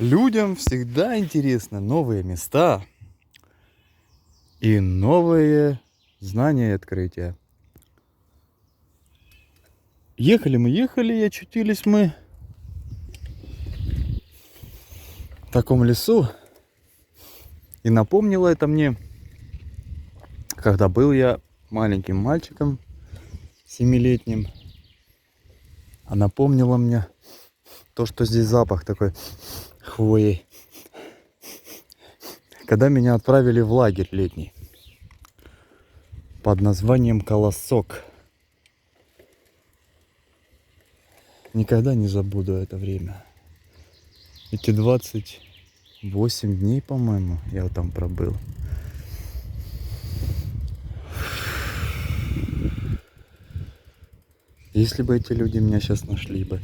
Людям всегда интересны новые места и новые знания и открытия. Ехали и очутились мы в таком лесу. И напомнило это мне, когда был я маленьким мальчиком, 7-летним. А напомнило мне то, что здесь запах такой хвоей. Когда меня отправили в лагерь летний под названием Колосок. Никогда не забуду это время. Эти 28 дней, по-моему, я там пробыл. Если бы эти люди меня сейчас нашли бы,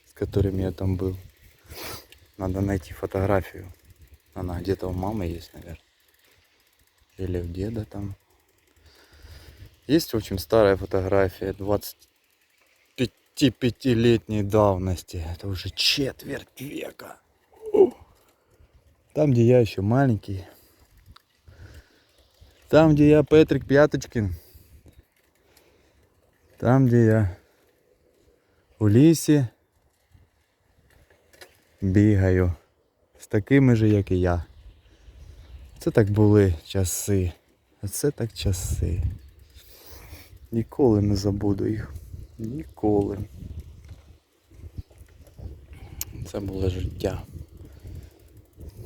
с которыми я там был, надо найти фотографию. Она где-то у мамы есть, наверное. Или у деда там. Есть очень старая фотография, 25-летней давности. Это уже четверть века. Там, где я еще маленький. Там, где я Петрик Пяточкин. Там, где я у лісі бігаю з такими же, як і я. Це так були часи. Оце так часи. Ніколи не забуду їх. Ніколи. Це було життя.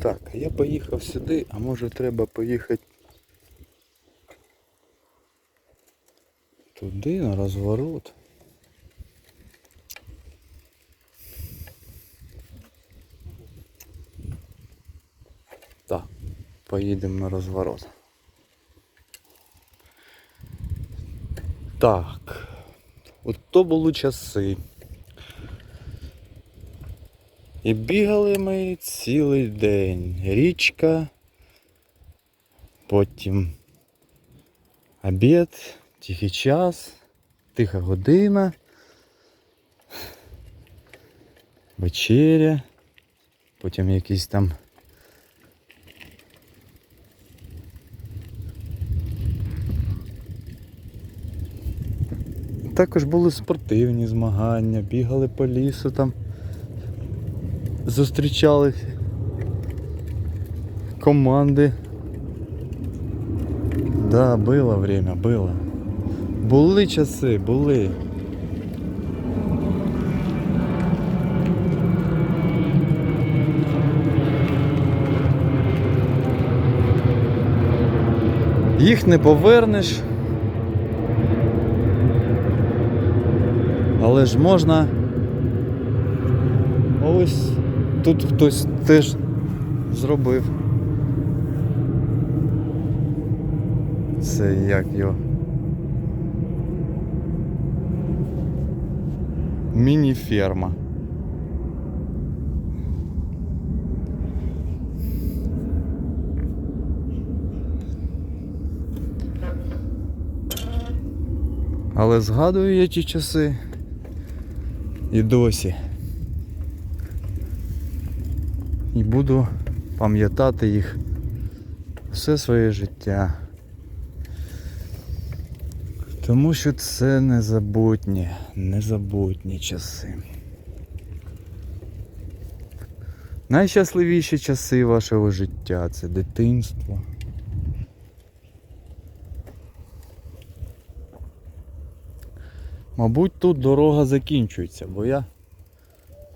Так, я поїхав сюди, а може треба поїхати туди, на розворот. Так, поїдемо на розворот. Так, от то були часи. І бігали ми цілий день. Річка, потім обід, тихий час, тиха година, вечеря, потім якісь там також були спортивні змагання, бігали по лісу там, зустрічали команди. Да, було время, було. Були часи, були. Їх не повернеш. Але ж можна. Ось тут хтось теж зробив. Це як його. Міні-ферма. Але згадую я ті часи і досі. І буду пам'ятати їх все своє життя. Тому що це незабутні часи. Найщасливіші часи вашого життя – це дитинство. Мабуть, тут дорога закінчується, бо я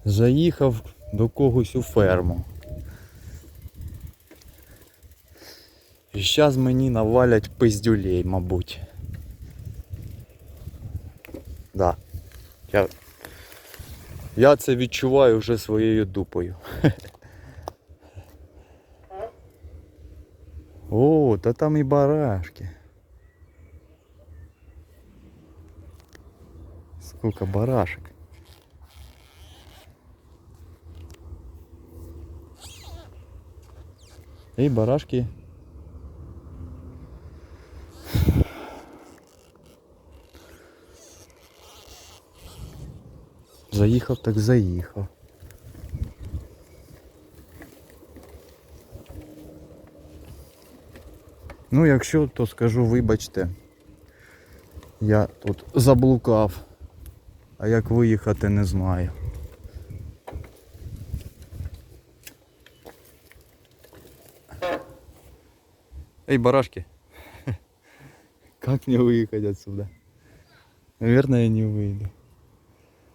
заїхав до когось у ферму. І зараз мені навалять пиздюлей, мабуть. Да. Я це відчуваю вже своєю дупою. О, та там і барашки. Сколько барашек. И барашки. Заїхав так заїхав. Ну, якщо, то скажу, вибачте. Я тут заблукав. А як виїхати, не знаю. Эй, барашки. Как мне выехать отсюда? Наверное, я не выйду.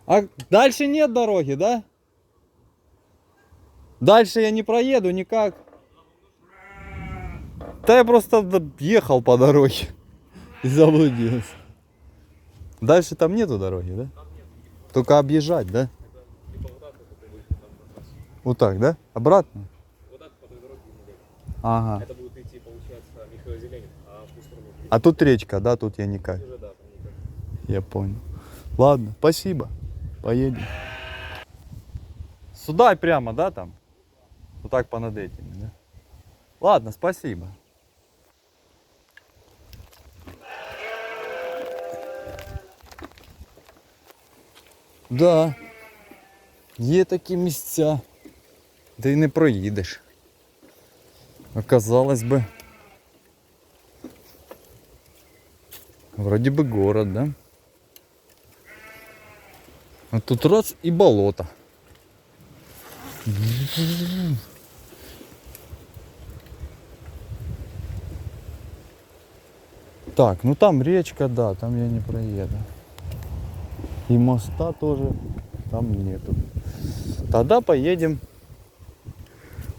А дальше нет дороги, да? Дальше я не проеду никак. Да я просто ехал по дороге и заблудился. Дальше там нету дороги, да? Только объезжать, да? Вот так, да? Обратно? Вот так по той дороге не едет. Ага. Это будет идти, получается, Михаил Зеленин, а в ту сторону. А тут речка, да? Тут я никак. Уже, да, там никак. Я понял. Ладно, спасибо. Поедем. Сюда прямо, да, там? Вот так понад этими, да? Ладно, спасибо. Да. Є такі місця, де й не проїдеш. А казалось би. Вроде бы город, да? А тут раз и болото. Так, ну там речка, да, там я не проеду. И моста тоже там нету. Тогда поедем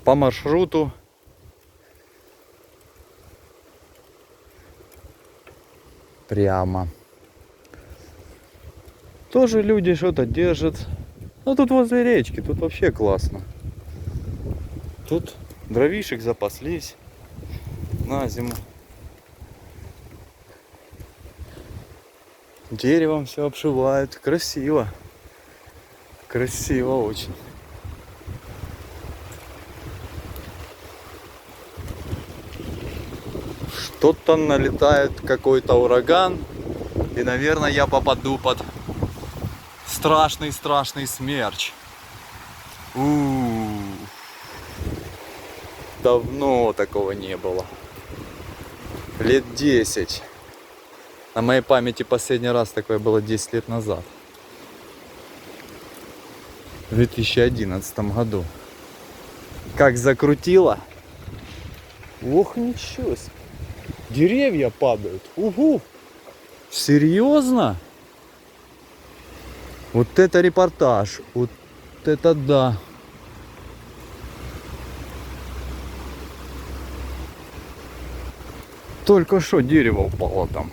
по маршруту прямо. Тоже люди что-то держат. Ну тут возле речки, тут вообще классно. Тут дровишек запаслись на зиму. Деревом все обшивают. Красиво. Красиво очень. Что-то налетает, какой-то ураган. И, наверное, я попаду под страшный смерч. Давно такого не было. Лет 10. На моей памяти последний раз такое было 10 лет назад. В 2011 году. Как закрутило. Ох, ничего себе. Деревья падают. Угу. Серьезно? Вот это репортаж. Вот это да. Только что дерево упало там.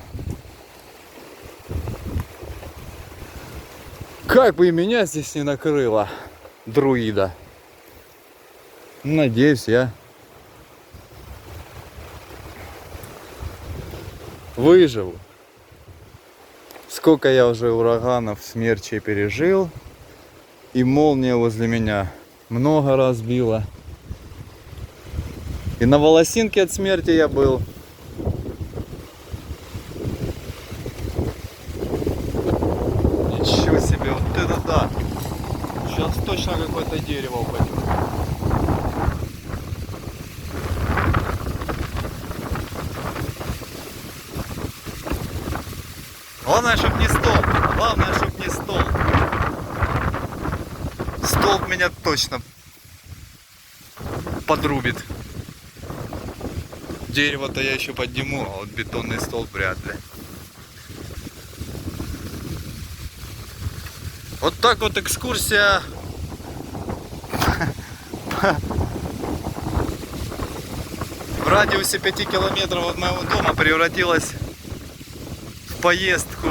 Как бы и меня здесь не накрыло, друида. Надеюсь, я выживу. Сколько я уже ураганов, смерчей пережил. И молния возле меня много раз била. И на волосинке от смерти я был. Ничего себе, вот это да. Сейчас точно какое-то дерево упадет. Главное, чтоб не столб. Главное, чтоб не столб. Столб меня точно подрубит. Дерево-то я еще подниму, а вот бетонный столб вряд ли. Вот так вот экскурсия в радиусе 5 километров от моего дома превратилась в поездку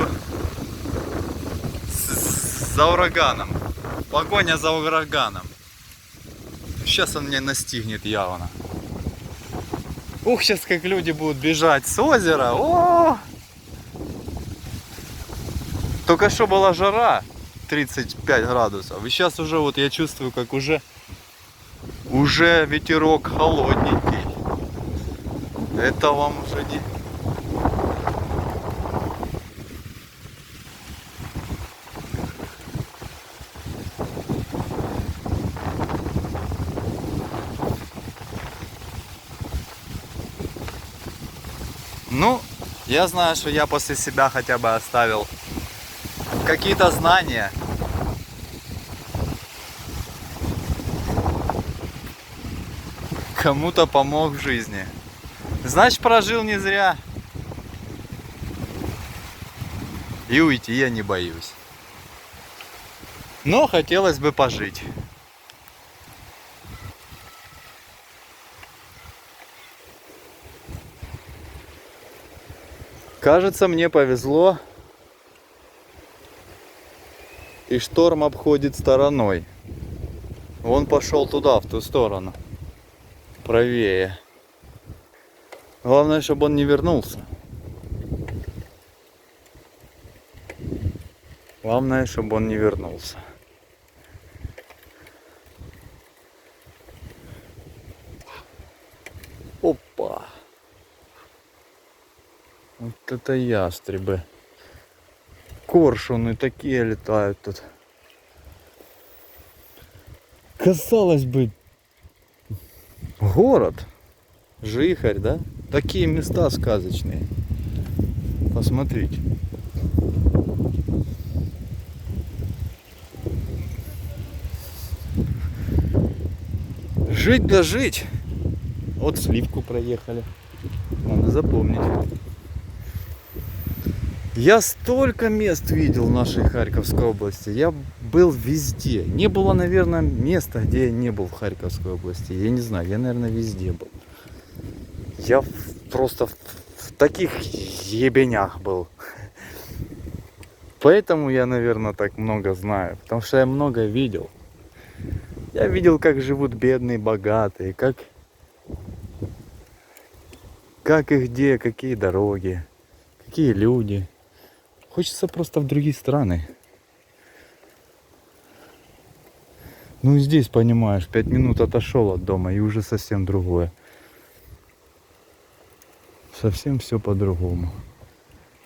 за ураганом. Погоня за ураганом. Сейчас он меня настигнет явно. Ух, сейчас как люди будут бежать с озера. О! Только что была жара 35 градусов. И сейчас уже вот я чувствую, как уже ветерок холодненький. Это вам уже не... Ну, я знаю, что я после себя хотя бы оставил какие-то знания. Кому-то помог в жизни. Значит, прожил не зря. И уйти я не боюсь. Но хотелось бы пожить. Кажется, мне повезло. И шторм обходит стороной. Он пошел туда, в ту сторону. Правее. Главное, чтобы он не вернулся. Главное, чтобы он не вернулся. Опа! Вот это ястребы. Коршуны такие летают тут. Казалось бы, город. Жихарь, да? Такие места сказочные. Посмотрите. Жить да жить. Вот Сливку проехали. Надо запомнить. Я столько мест видел в нашей Харьковской области. Я был везде. Не было, наверное, места, где я не был в Харьковской области. Я не знаю, я, наверное, везде был. Я просто в таких ебенях был. Поэтому я, наверное, так много знаю. Потому что я много видел. Я видел, как живут бедные, богатые, как и где, какие дороги, какие люди. Хочется просто в другие страны. Ну и здесь, понимаешь, 5 минут отошел от дома и уже совсем другое. Совсем все по-другому.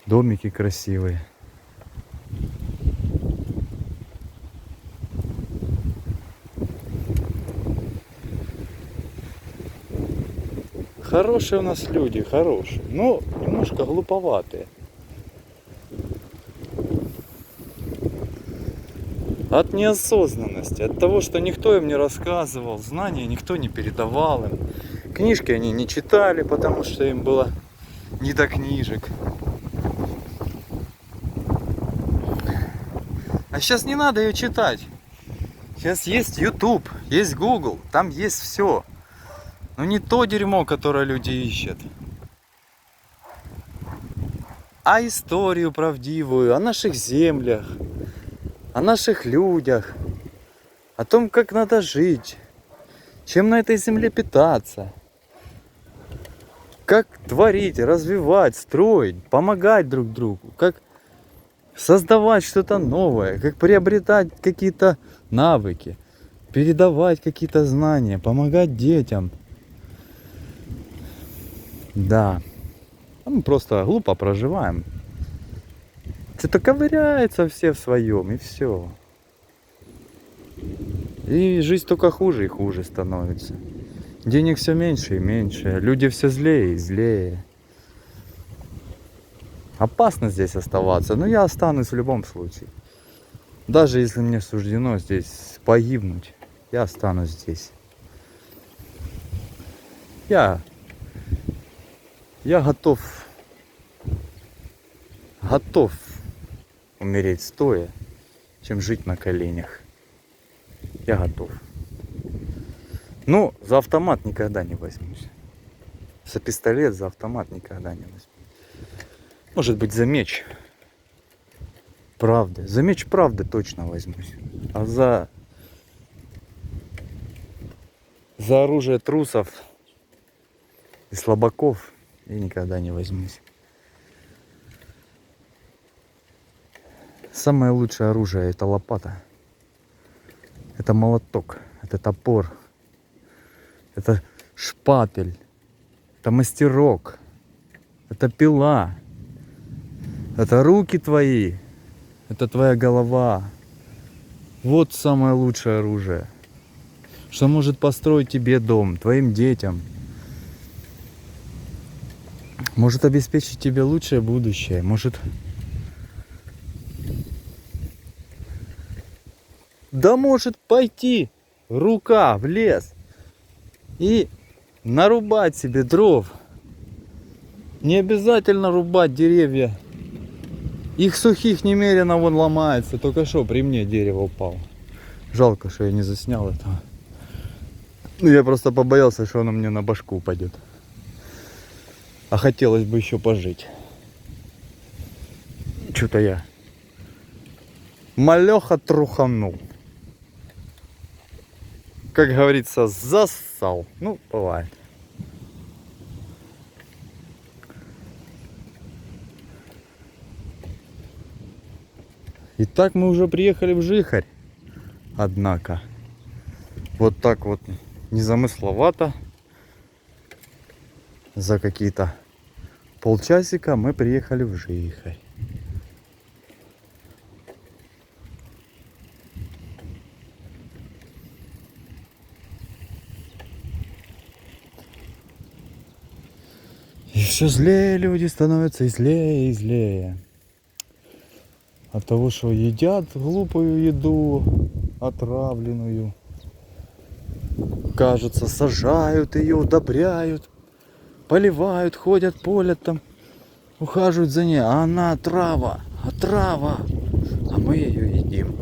Домики красивые. Хорошие у нас люди, хорошие, но немножко глуповатые. От неосознанности, от того, что никто им не рассказывал, знания никто не передавал им. Книжки они не читали, потому что им было не до книжек. А сейчас не надо ее читать. Сейчас есть YouTube, есть Google, там есть все. Но не то дерьмо, которое люди ищут. А историю правдивую о наших землях, о наших людях, о том, как надо жить, чем на этой земле питаться, как творить, развивать, строить, помогать друг другу, как создавать что-то новое, как приобретать какие-то навыки, передавать какие-то знания, помогать детям. Да, мы просто глупо проживаем. Что-то ковыряется все в своем, и все. И жизнь только хуже и хуже становится. Денег все меньше и меньше. Люди все злее и злее. Опасно здесь оставаться, но я останусь в любом случае. Даже если мне суждено здесь погибнуть, я останусь здесь. Я готов умереть стоя, чем жить на коленях. Я готов. Но за автомат никогда не возьмусь. За пистолет, за автомат никогда не возьмусь. Может быть, за меч правды. За меч правды точно возьмусь. А за оружие трусов и слабаков я никогда не возьмусь. Самое лучшее оружие — это лопата. Это молоток. Это топор. Это шпатель. Это мастерок. Это пила. Это руки твои. Это твоя голова. Вот самое лучшее оружие, что может построить тебе дом, твоим детям. Может обеспечить тебе лучшее будущее. Может... Да может пойти рука в лес и нарубать себе дров. Не обязательно рубать деревья. Их сухих немерено вон ломается. Только что при мне дерево упало. Жалко, что я не заснял этого. Ну я просто побоялся, что оно мне на башку упадет. А хотелось бы еще пожить. Что-то я малеха труханул. Как говорится, зассал. Ну, бывает. Итак, мы уже приехали в Жихарь. Однако, вот так вот незамысловато. За какие-то полчасика мы приехали в Жихарь. И все злее люди становятся, и злее, и злее. От того, что едят глупую еду, отравленную. Кажется, сажают ее, удобряют, поливают, ходят, полят там, ухаживают за ней. А она отрава, отрава. А мы ее едим.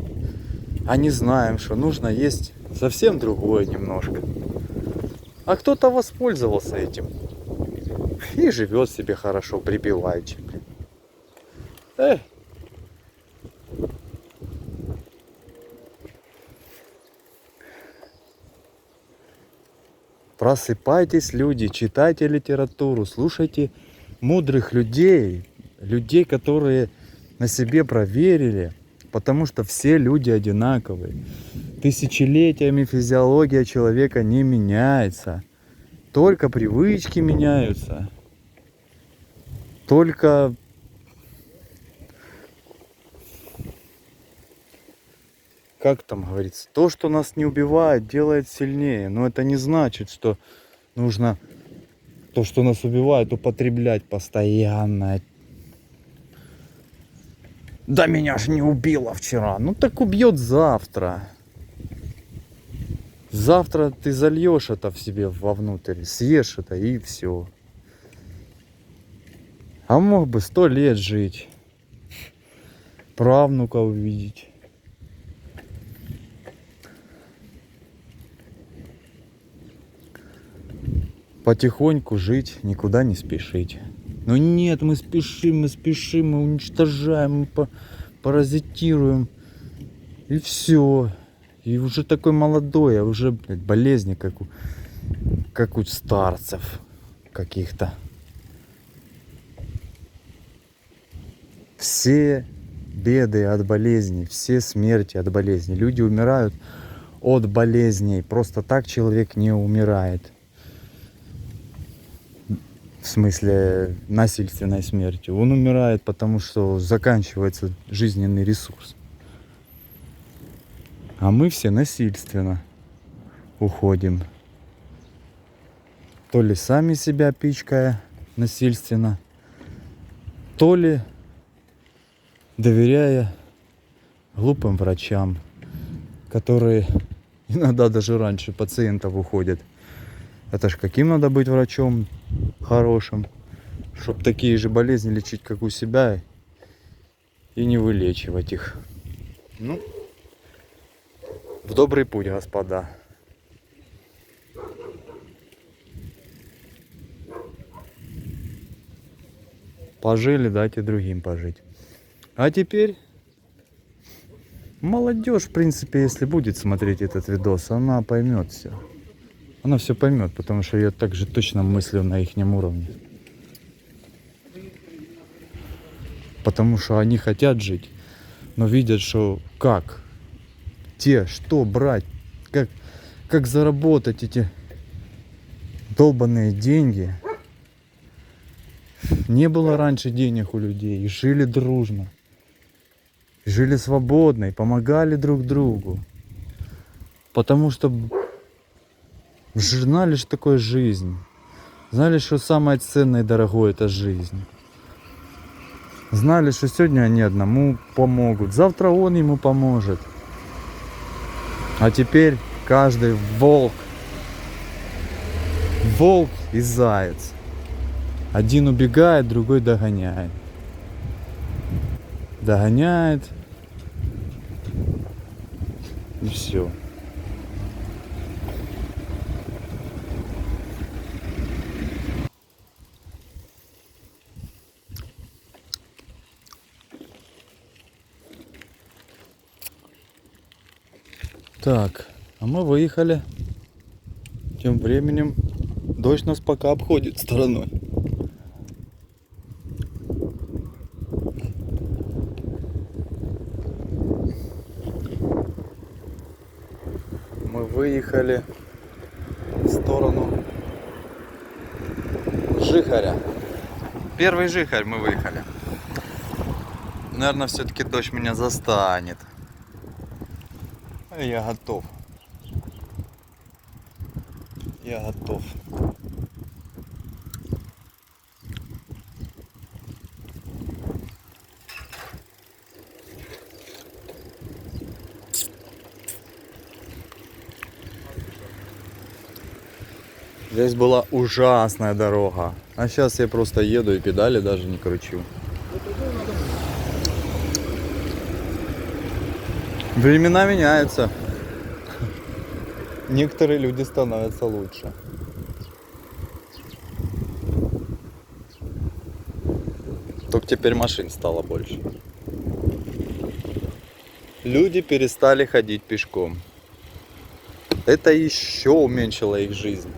А не знаем, что нужно есть совсем другое немножко. А кто-то воспользовался этим. И живет себе хорошо, припеваючи. Эх. Просыпайтесь, люди, читайте литературу, слушайте мудрых людей, людей, которые на себе проверили, потому что все люди одинаковые. Тысячелетиями физиология человека не меняется, только привычки меняются, только как там говорится, то, что нас не убивает, делает сильнее. Но это не значит, что нужно то, что нас убивает, употреблять постоянно. Да меня ж не убило вчера. Ну так убьет завтра. Завтра ты зальешь это в себе вовнутрь, съешь это и все. А мог бы 100 лет жить, правнука увидеть. Потихоньку жить, никуда не спешить. Но нет, мы спешим, мы уничтожаем, мы паразитируем. И все. И уже такой молодой, а уже, блядь, болезни, как у старцев каких-то. Все беды от болезней, все смерти от болезней. Люди умирают от болезней. Просто так человек не умирает. В смысле насильственной смертью. Он умирает, потому что заканчивается жизненный ресурс. А мы все насильственно уходим. То ли сами себя пичкая насильственно, то ли доверяя глупым врачам, которые иногда даже раньше пациентов уходят. Это ж каким надо быть врачом хорошим, чтобы такие же болезни лечить, как у себя, и не вылечивать их. Ну, в добрый путь, господа. Пожили, дайте другим пожить. А теперь молодежь, в принципе, если будет смотреть этот видос, она поймет все. Она все поймет, потому что я также точно мыслю на ихнем уровне. Потому что они хотят жить, но видят, что как, что брать, как заработать эти долбанные деньги. Не было раньше денег у людей, и жили дружно, и жили свободно, и помогали друг другу. Потому что знали же такую жизнь. Знали, что самое ценное и дорогое это жизнь. Знали, что сегодня они одному помогут, завтра он ему поможет. А теперь каждый волк. Волк и заяц. Один убегает, другой догоняет. Догоняет. И все. Так, а мы выехали. Тем временем дождь нас пока обходит стороной. Мы выехали в сторону Жихаря. Первый Жихарь мы выехали. Наверное, все-таки дождь меня застанет. Я готов. Я готов. Здесь была ужасная дорога. А сейчас я просто еду и педали даже не кручу. Времена меняются. Некоторые люди становятся лучше. Только теперь машин стало больше. Люди перестали ходить пешком. Это еще уменьшило их жизнь.